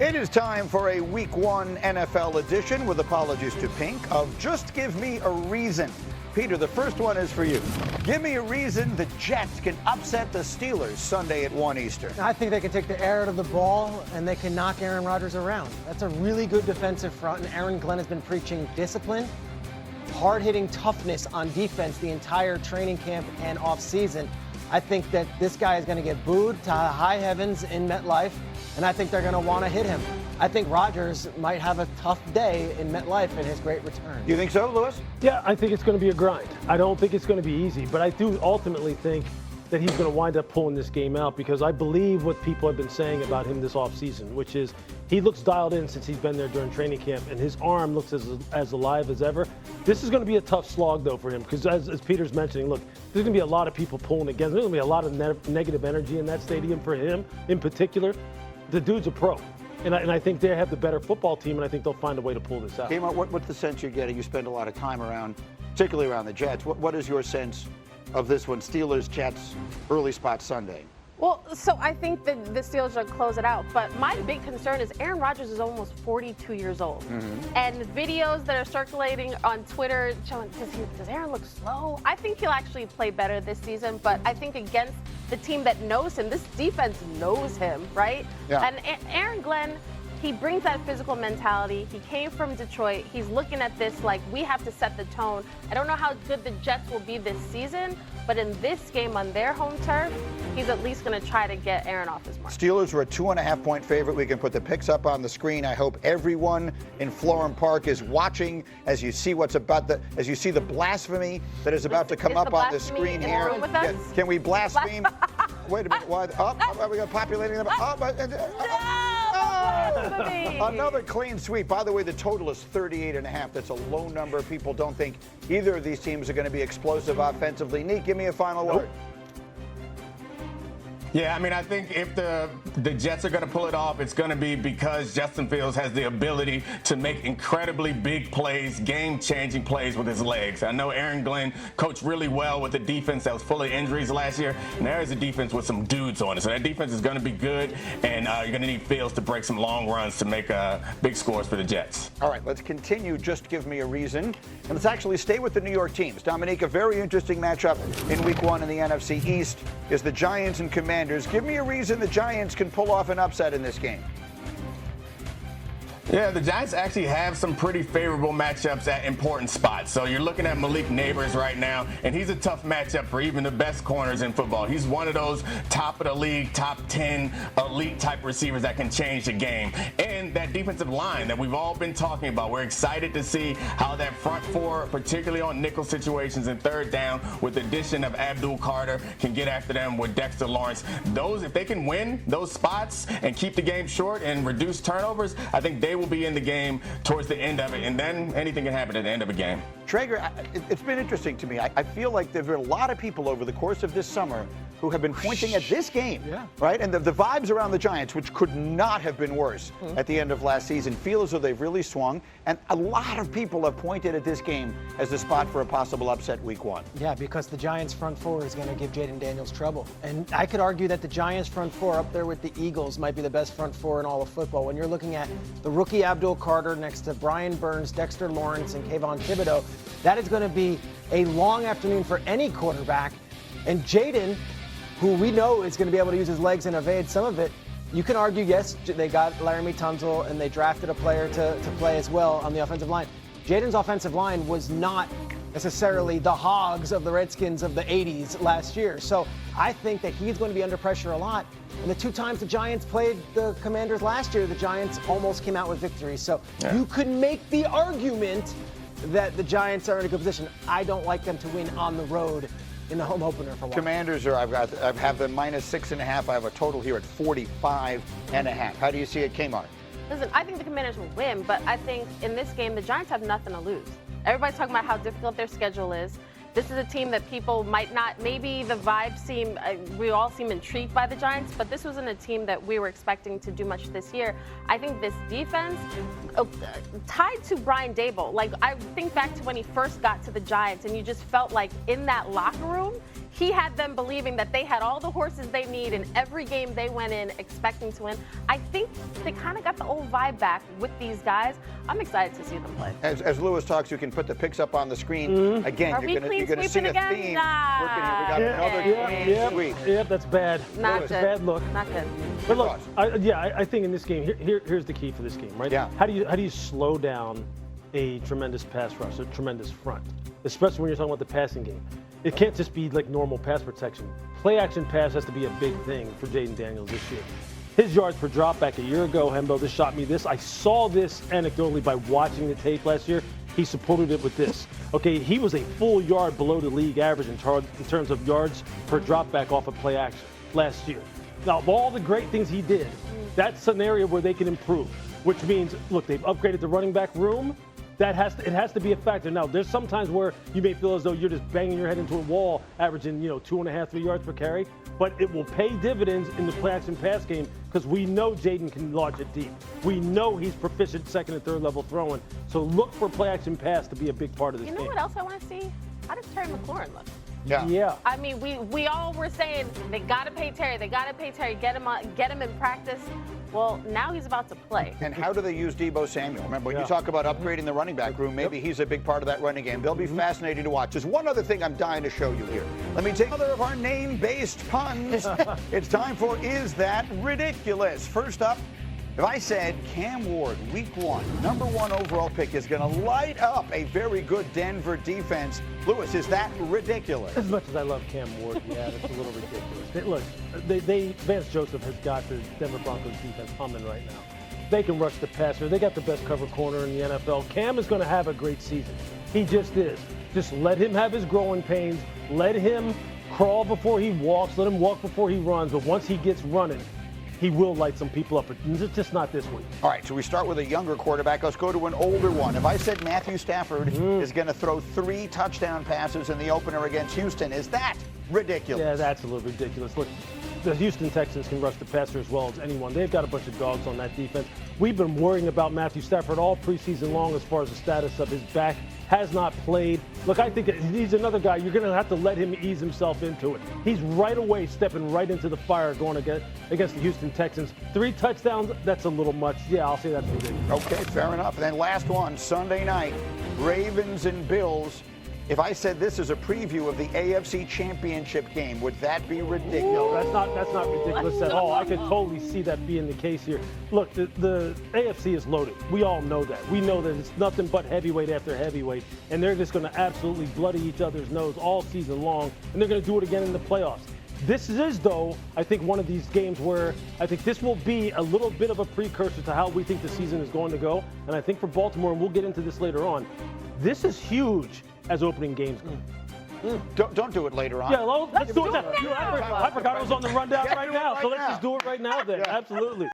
It is time for a Week 1 NFL edition, with apologies to Pink, of Just Give Me a Reason. Peter, the first one is for you. Give me a reason the Jets can upset the Steelers Sunday at 1 Eastern. I think they can take the air out of the ball and they can knock Aaron Rodgers around. That's a really good defensive front, and Aaron Glenn has been preaching discipline, hard-hitting toughness on defense the entire training camp and offseason. I think that this guy is going to get booed to high heavens in MetLife, and I think they're going to want to hit him. I think Rodgers might have a tough day in MetLife in his great return. You think so, Lewis? Yeah, I think it's going to be a grind. I don't think it's going to be easy, but I do ultimately think that he's going to wind up pulling this game out, because I believe what people have been saying about him this offseason, which is he looks dialed in since he's been there during training camp, and his arm looks as alive as ever. This is going to be a tough slog, though, for him, because as Peter's mentioning, look, there's going to be a lot of people pulling against him. There's going to be a lot of negative energy in that stadium for him in particular. The dude's a pro. And I think they have the better football team, and I think they'll find a way to pull this out. What's the sense you're getting? You spend a lot of time around, particularly around the Jets. What is your sense of this one, Steelers, Jets, early spot Sunday? Well, so I think that the Steelers will close it out. But my big concern is Aaron Rodgers is almost 42 years old. Mm-hmm. And videos that are circulating on Twitter showing, does Aaron look slow? I think he'll actually play better this season. But I think against the team that knows him, this defense knows him, right? Yeah. And Aaron Glenn, he brings that physical mentality. He came from Detroit. He's looking at this like we have to set the tone. I don't know how good the Jets will be this season, but in this game on their home turf, he's at least going to try to get Aaron off his mark. Steelers were a 2.5-point favorite. We can put the picks up on the screen. I hope everyone in Florham Park is watching as you see as you see the blasphemy that is about to come up on the screen here. Can we blaspheme? Wait a minute. What? Are we populating them? Another clean sweep. By the way, the total is 38.5. That's a low number. People don't think either of these teams are going to be explosive offensively. Neat, give me a final word. Yeah, I mean, I think if the Jets are going to pull it off, it's going to be because Justin Fields has the ability to make incredibly big plays, game-changing plays with his legs. I know Aaron Glenn coached really well with a defense that was full of injuries last year, and there is a defense with some dudes on it. So that defense is going to be good, and you're going to need Fields to break some long runs to make big scores for the Jets. All right, let's continue. Just give me a reason. And let's actually stay with the New York teams. Dominique, a very interesting matchup in Week 1 in the NFC East is the Giants and Commanders. Give me a reason the Giants can pull off an upset in this game. Yeah, the Giants actually have some pretty favorable matchups at important spots. So you're looking at Malik Neighbors right now, and he's a tough matchup for even the best corners in football. He's one of those top of the league, top 10 elite type receivers that can change the game. And that defensive line that we've all been talking about, we're excited to see how that front four, particularly on nickel situations and third down, with the addition of Abdul Carter, can get after them with Dexter Lawrence. If they can win those spots and keep the game short and reduce turnovers, I think they will be in the game towards the end of it, and then anything can happen at the end of a game. Traeger, it's been interesting to me. I feel like there have been a lot of people over the course of this summer who have been pointing at this game, right? And the vibes around the Giants, which could not have been worse at the end of last season, feel as though they've really swung. And a lot of people have pointed at this game as the spot for a possible upset Week 1. Yeah, because the Giants front four is going to give Jayden Daniels trouble. And I could argue that the Giants front four up there with the Eagles might be the best front four in all of football. When you're looking at the rookie Abdul Carter next to Brian Burns, Dexter Lawrence, and Kayvon Thibodeau, that is going to be a long afternoon for any quarterback. And Jayden, who we know is going to be able to use his legs and evade some of it, you can argue, yes, they got Laramie Tunsil and they drafted a player to play as well on the offensive line. Jayden's offensive line was not necessarily the Hogs of the Redskins of the 80s last year. So I think that he's going to be under pressure a lot. And the two times the Giants played the Commanders last year, the Giants almost came out with victory. So you could make the argument that the Giants are in a good position. I don't like them to win on the road in the home opener for one. Commanders I have them -6.5. I have a total here at 45.5. How do you see it, Kmart? Listen, I think the Commanders will win, but I think in this game, the Giants have nothing to lose. Everybody's talking about how difficult their schedule is. This is a team that people might not, maybe the vibes seem, we all seem intrigued by the Giants, but this wasn't a team that we were expecting to do much this year. I think this defense, tied to Brian Daboll, like I think back to when he first got to the Giants and you just felt like in that locker room, he had them believing that they had all the horses they need in every game they went in expecting to win. I think they kind of got the old vibe back with these guys. I'm excited to see them play. As Lewis talks, you can put the picks up on the screen. Again, you're going to see a theme. Nah. We got another clean sweep. Yep, that's bad. Not That's good. a bad look. Not good. But look, I think in this game, here's the key for this game, right? Yeah. How do you slow down a tremendous pass rush, a tremendous front, especially when you're talking about the passing game? It can't just be like normal pass protection. Play action pass has to be a big thing for Jayden Daniels this year. His yards per dropback a year ago, Hembo, this shot me this. I saw this anecdotally by watching the tape last year. He supported it with this. Okay, he was a full yard below the league average in terms of yards per dropback off of play action last year. Now, of all the great things he did, that's an area where they can improve, which means, look, they've upgraded the running back room. It has to be a factor. Now, there's some times where you may feel as though you're just banging your head into a wall, averaging 2.5, 3 yards per carry, but it will pay dividends in the play action pass game because we know Jayden can launch it deep. We know he's proficient second and third level throwing. So look for play action pass to be a big part of this game. You know what else I want to see? How does Terry McLaurin look? Yeah. I mean, we all were saying they got to pay Terry. They got to pay Terry. Get him in practice. Well, now he's about to play. And how do they use Deebo Samuel? Remember, when you talk about upgrading the running back room, maybe he's a big part of that running game. They'll be fascinating to watch. There's one other thing I'm dying to show you here. Let me take another of our name-based puns. It's time for Is That Ridiculous? First up, if I said Cam Ward, week 1, number 1 overall pick, is going to light up a very good Denver defense. Lewis, is that ridiculous? As much as I love Cam Ward, yeah, that's a little ridiculous. Vance Joseph has got the Denver Broncos defense humming right now. They can rush the passer. They got the best cover corner in the NFL. Cam is going to have a great season. He just is. Just let him have his growing pains. Let him crawl before he walks. Let him walk before he runs. But once he gets running, he will light some people up. It's just not this week. All right, so we start with a younger quarterback. Let's go to an older one. If I said Matthew Stafford is going to throw 3 touchdown passes in the opener against Houston, is that ridiculous? Yeah, that's a little ridiculous. Look, the Houston Texans can rush the passer as well as anyone. They've got a bunch of dogs on that defense. We've been worrying about Matthew Stafford all preseason long as far as the status of his back. Has not played. Look, I think that he's another guy. You're going to have to let him ease himself into it. He's right away stepping right into the fire going against the Houston Texans. 3 touchdowns, that's a little much. Yeah, I'll say that's ridiculous. Okay, fair enough. And then last one, Sunday night, Ravens and Bills. If I said this is a preview of the AFC Championship game, would that be ridiculous? No, that's not ridiculous at all. I could totally see that being the case here. Look, the AFC is loaded. We all know that. We know that it's nothing but heavyweight after heavyweight, and they're just going to absolutely bloody each other's nose all season long, and they're going to do it again in the playoffs. This is, though, I think one of these games where I think this will be a little bit of a precursor to how we think the season is going to go, and I think for Baltimore, and we'll get into this later on, this is huge as opening games go. Don't do it later on. Yeah, well, let's do it now. now. I forgot I was on the rundown right now, so let's now. just do it right now then. Yeah. Absolutely.